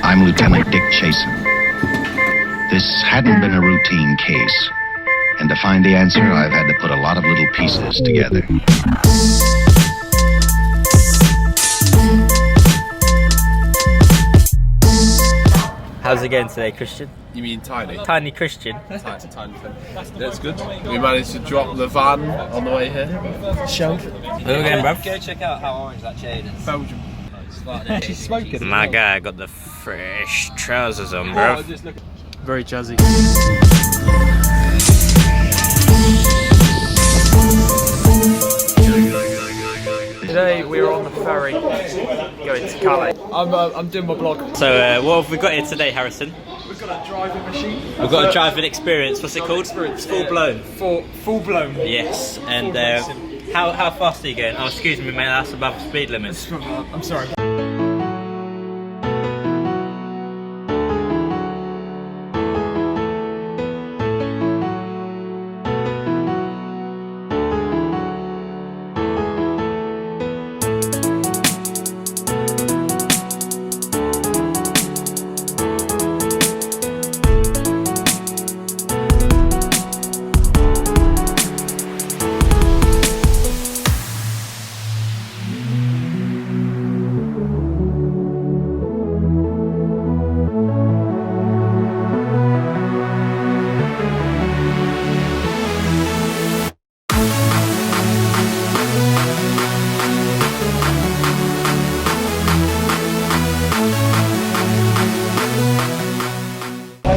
I'm Lieutenant Dick Chasen. This hadn't been a routine case, and to find the answer, I've had to put a lot of little pieces together. How's it going today, Christian? You mean Tiny? Tiny Christian. Tiny. That's good. We managed to drop the van on the way here. Show. Where we going, bruv? Go check out how orange that shade is. Belgium. She's smoking. My guy got the fresh trousers on, bruv. Very jazzy. Today we are on the ferry going to Calais. I'm doing my blog. So what have we got here today, Harrison? We've got a driving machine. We've got a driving experience. What's it called? Experience, Full blown. Full blown. Yes. And how fast are you going? Oh, excuse me, mate. That's above the speed limit. I'm sorry.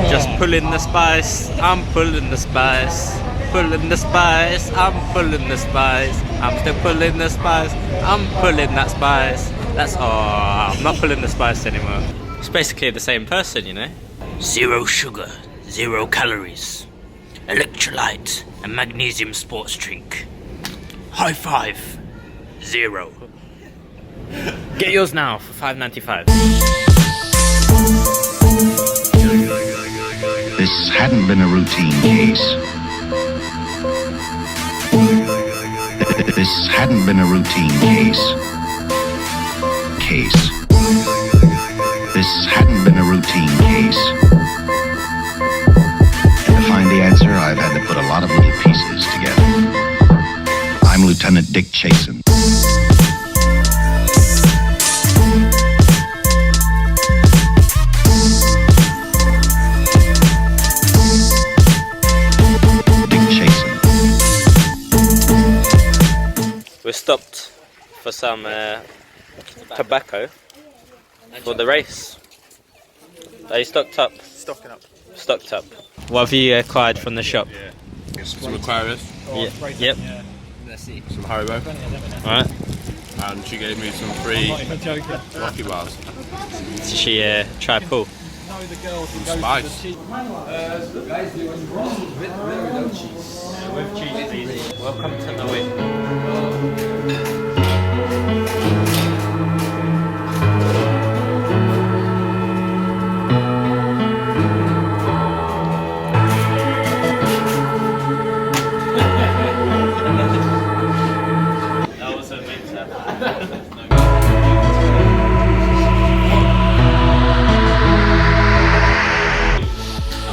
Just pulling the spice, I'm pulling the spice. Pulling the spice, I'm pulling the spice. I'm still pulling the spice, I'm pulling that spice. That's all, I'm not pulling the spice anymore. It's basically the same person, you know? 0 sugar, 0 calories. Electrolyte and magnesium sports drink. High five, 0. Get yours now for $5.95. This hadn't been a routine case. This hadn't been a routine case. This hadn't been a routine case. And to find the answer, I've had to put a lot of little pieces together. I'm Lieutenant Dick Chasen. We stopped for some tobacco for the race. Are you stocked up? Stocking up. Stocked up. What have you acquired from the shop? Some Aquarius. Yep. Some Haribo. Alright. And she gave me some free Rocky bars. Did she try pull? Some spice. With cheese, please. Welcome to Norway. That was a mix up.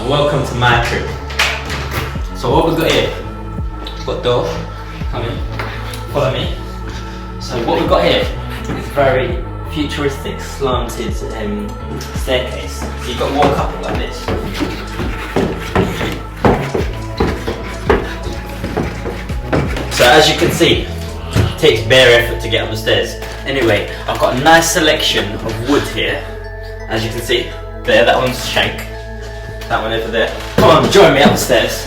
Welcome to my trip. So what we've got here, we've got door, come in, follow me. So what we've got here is a very futuristic slanted staircase. So you've got to walk up it like this. So as you can see, it takes bare effort to get up the stairs. Anyway, I've got a nice selection of wood here. As you can see, there, that one's shank. That one over there. Come on, join me upstairs.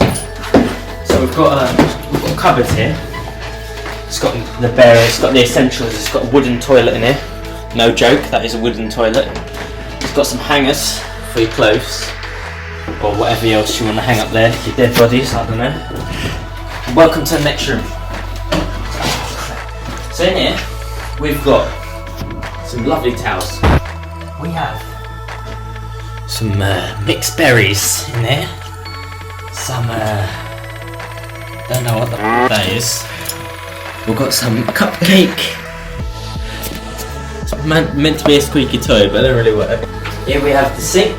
So we've got cupboards here. It's got the bare, it's got the essentials. It's got a wooden toilet in here. No joke, that is a wooden toilet. It's got some hangers for your clothes or whatever else you want to hang up there. Your dead bodies, I don't know. Welcome to the next room. So in here, we've got some lovely towels. We have some mixed berries in there. Some, don't know what the that is. We've got some cupcake. It's meant to be a squeaky toy, but it don't really work. Here we have the sink.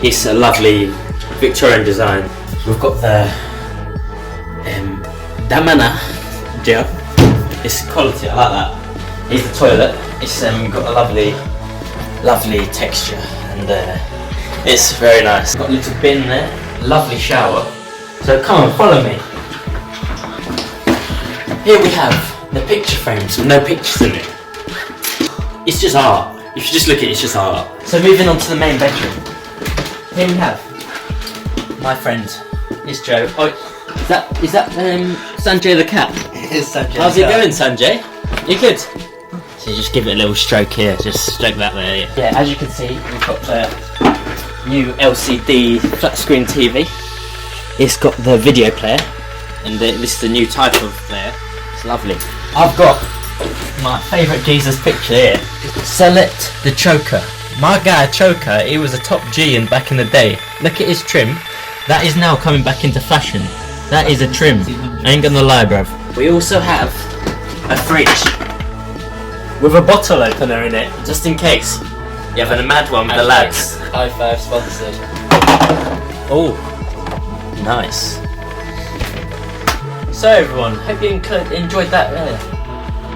It's a lovely Victorian design. We've got the Damana gel. It's quality, I like that. Here's the toilet. It's got a lovely texture and it's very nice. Got a little bin there. Lovely shower. So come on, follow me. Here we have the picture frames with no pictures in it. It's just art. If you just look at it, it's just art. So moving on to the main bedroom. Here we have my friend. It's Joe. Oh, is that Sanjay the cat? It is Sanjay. How's it going, Sanjay? You good? So just give it a little stroke here. Just stroke that there. Yeah, as you can see, we've got the new LCD flat screen TV. It's got the video player, and this is the new type of player. It's lovely. I've got my favourite Jesus picture here. Select the choker. My guy Choker, he was a top G in back in the day. Look at his trim. That is now coming back into fashion. That is a trim. I ain't gonna lie, bruv. We also have a fridge with a bottle opener in it, just in case you have a mad one with the lads. High Five sponsored. Oh, nice. So everyone, hope you enjoyed that.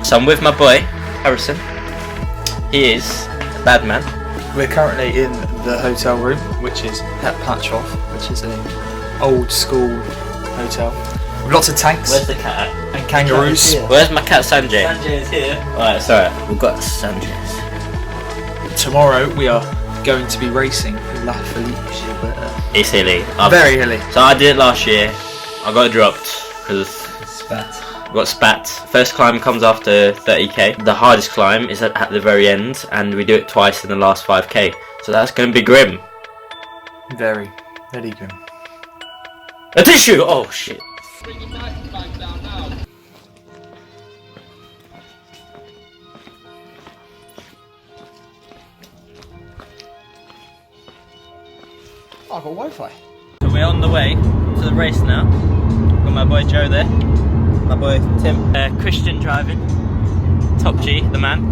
So I'm with my boy, Harrison. He is a bad man. We're currently in the hotel room, which is at Patchoff, which is an old school hotel. With lots of tanks Where's the cat? and kangaroos. Where's my cat Sanjay? Sanjay is here. Alright, it's alright. We've got Sanjay. Tomorrow we are going to be racing La Felipe Gilbert. It's hilly. Very hilly. So I did it last year. I got dropped because Spat. I got spat. First climb comes after 30k. The hardest climb is at the very end, and we do it twice in the last 5k. So that's going to be grim. Very grim. A tissue! Oh shit. Oh, I've got Wi-Fi. So we're on the way to the race now. Got my boy Joe there. My boy Tim. Christian driving. Top G, the man.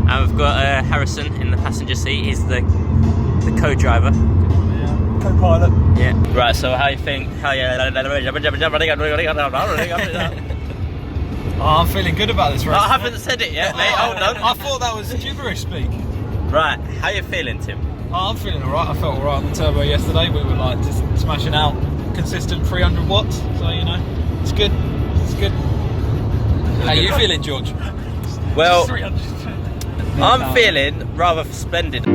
And we've got Harrison in the passenger seat. He's the co-driver. Co-pilot. Yeah. Right, so how you think? Oh, I'm feeling good about this race. I haven't said it yet, mate. Hold on. I thought that was gibberish speak. Right, how you feeling, Tim? Oh, I'm feeling alright. I felt alright on the turbo yesterday. We were like just smashing out consistent 300 watts. So, you know, it's good. It's good. How you feeling, George? Well, I'm feeling rather splendid.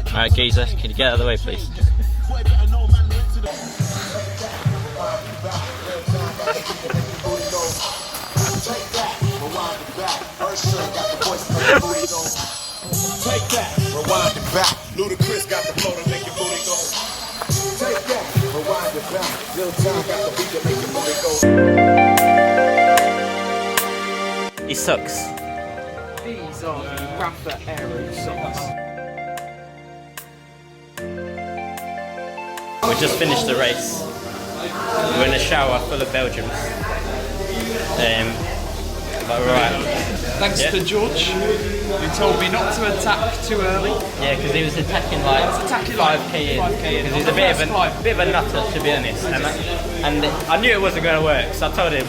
Alright, geezer, can you get out of the way, please? Take that, rewind it back. Ludacris got the flow to make your booty go. Take that, rewind it back. Lil Jon got the beat to make your booty go. He sucks. These are the Rafa Aero socks. We just finished the race. We're in a shower full of Belgians. But we're alright. Thanks to George, who told me not to attack too early. Yeah, because he was attacking like 5k in. Because he's a bit of a nutter, to be honest. And I knew it wasn't going to work, so I told him,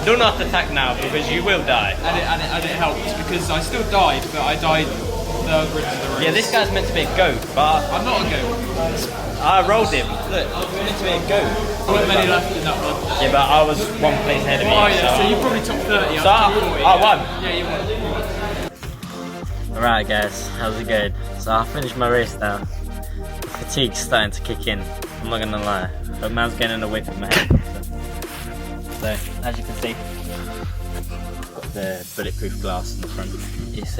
do not attack now because you will die. And it helped because I still died, but I died the rest of the race. Yeah, this guy's meant to be a goat, but I'm not a goat. I rolled him. Look, he's meant to be a goat. There weren't many left in that one. Yeah, but I was one place ahead of me. Oh yeah, so you probably top 30. So I won. Yeah, you won. Alright guys, how's it going? So I finished my race now. Fatigue's starting to kick in, I'm not gonna lie. but man's getting away from the helicopter. So, as you can see, got the bulletproof glass in the front. It's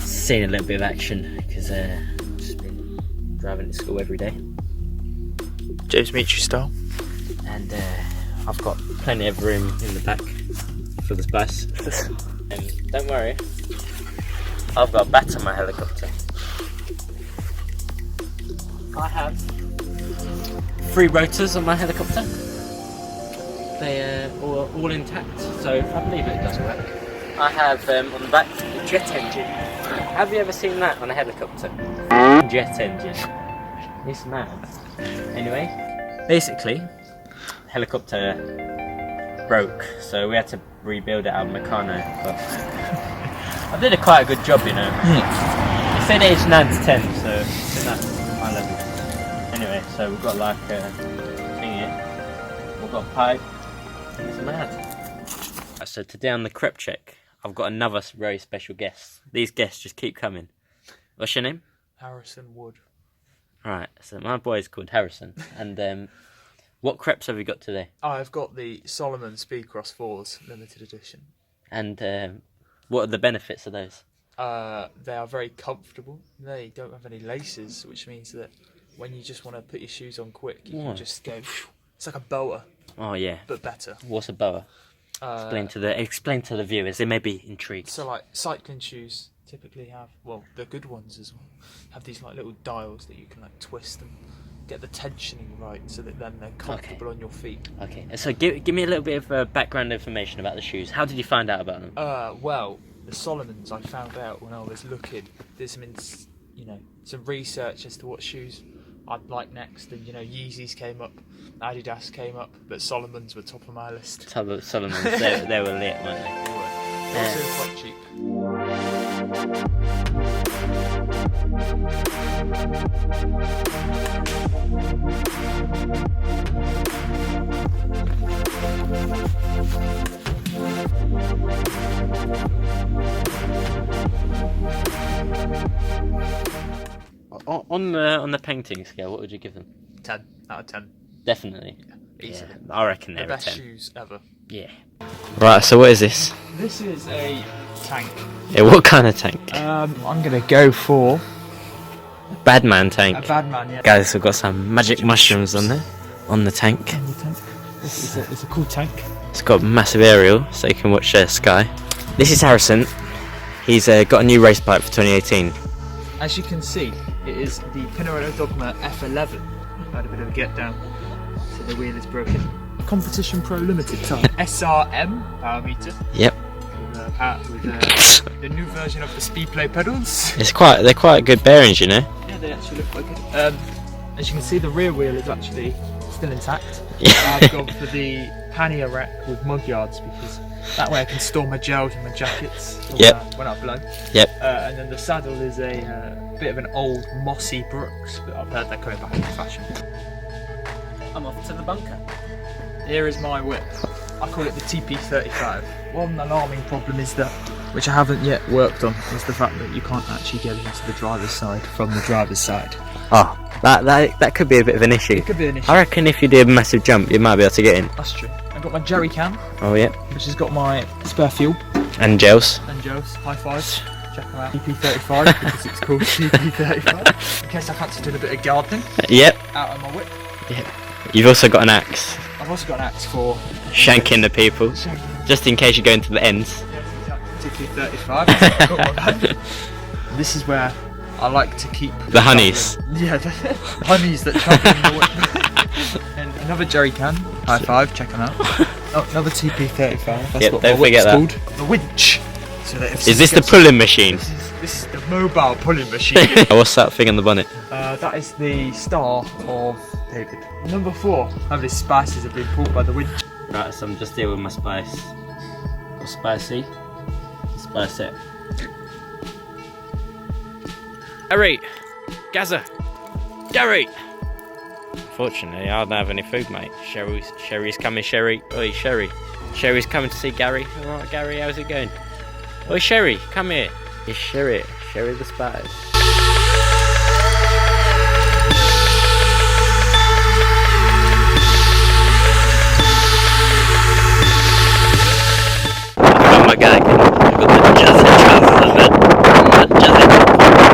seen a little bit of action because I've just been driving to school every day. James Mitchell style. And I've got plenty of room in the back for the spice. And don't worry, I've got a bat on my helicopter. I have 3 rotors on my helicopter. They are all intact, so I believe it does work. I have on the back a jet engine. Have you ever seen that on a helicopter? Jet engine. It's mad. Anyway, basically, the helicopter broke, so we had to rebuild it out of Meccano. But I did quite a good job, you know. It said age 9 to 10, so it's in that high level. Anyway, so we've got like a thing here. We've got a pipe. It's mad. So today on the crep check, I've got another very special guest. These guests just keep coming. What's your name? Harrison Wood. Right, so my boy's called Harrison. And what crepes have you got today? I've got the Solomon Speedcross 4s limited edition. And what are the benefits of those? They are very comfortable. They don't have any laces, which means that when you just want to put your shoes on quick, you can just go. It's like a boa. Oh yeah. But better. What's a boa? Explain to the viewers. They may be intrigued. So like cycling shoes typically have, well, the good ones as well, have these like little dials that you can like twist and get the tensioning right, so that then they're comfortable on your feet. Okay. So give me a little bit of background information about the shoes. How did you find out about them? Well, the Solomons I found out when I was looking. There's some research as to what shoes I'd like next, and Yeezys came up, Adidas came up, but Solomons were top of my list. Solomons, they were lit, weren't they? They were. Also quite cheap. On the painting scale, what would you give them? 10 out of 10. Definitely. Yeah, easily. Yeah, I reckon they're The a best 10. shoes ever. Yeah. Right, so what is this? This is a tank. Yeah, what kind of tank? I'm gonna go for Badman tank. a Badman, yeah. Guys, we've got some magic mushrooms on there, on the tank. It's a cool tank. It's got a massive aerial, so you can watch the sky. This is Harrison. He's got a new race bike for 2018. As you can see, it is the Pinarello Dogma F11. I had a bit of a get down, so the wheel is broken. Competition Pro Limited type. SRM power meter. Yep. With the new version of the Speedplay pedals. They're quite good bearings, you know. Yeah, they actually look quite good. As you can see, the rear wheel is actually still intact. Yeah. I've gone for the pannier rack with mud guards because that way I can store my gels and my jackets when I blow. Yep. And then the saddle is a bit of an old mossy Brooks, but I've heard they're coming back into fashion. I'm off to the bunker. Here is my whip. I call it the TP35. One alarming problem is that, which I haven't yet worked on, is the fact that you can't actually get into the driver's side from the driver's side. Oh, that could be a bit of an issue. It could be an issue. I reckon if you do a massive jump, you might be able to get in. That's true. I've got my jerry can, Oh yeah. which has got my spare fuel. And gels. And Joe's, high fives. Check them out. TP35 because it's called TP35. In case I fancy doing a bit of gardening Yep. out of my whip. Yep. You've also got an axe. I've also got an axe for Shanking the people. Just in case you go into the ends. TP35. This is where I like to keep The honeys. Yeah, the honeys that travel in the whip. And another jerry can. High five, check them out. Oh, another TP35. That's Yep, what don't my whip's forget that. called. The winch. So that if Is this the gets- pulling machine? This is the mobile pulling machine. What's that thing on the bonnet? That is the Star of David. Number 4. How many spices have been pulled by the winch? Right, so I'm just here with my spice. Got spicy. Spice it. Gary! Gaza! Gary! Unfortunately, I don't have any food, mate. Sherry's coming, Sherry. Oi, Sherry. Sherry's coming to see Gary. Alright, Gary, how's it going? Oi, Sherry, come here. It's Sherry. Sherry the spice.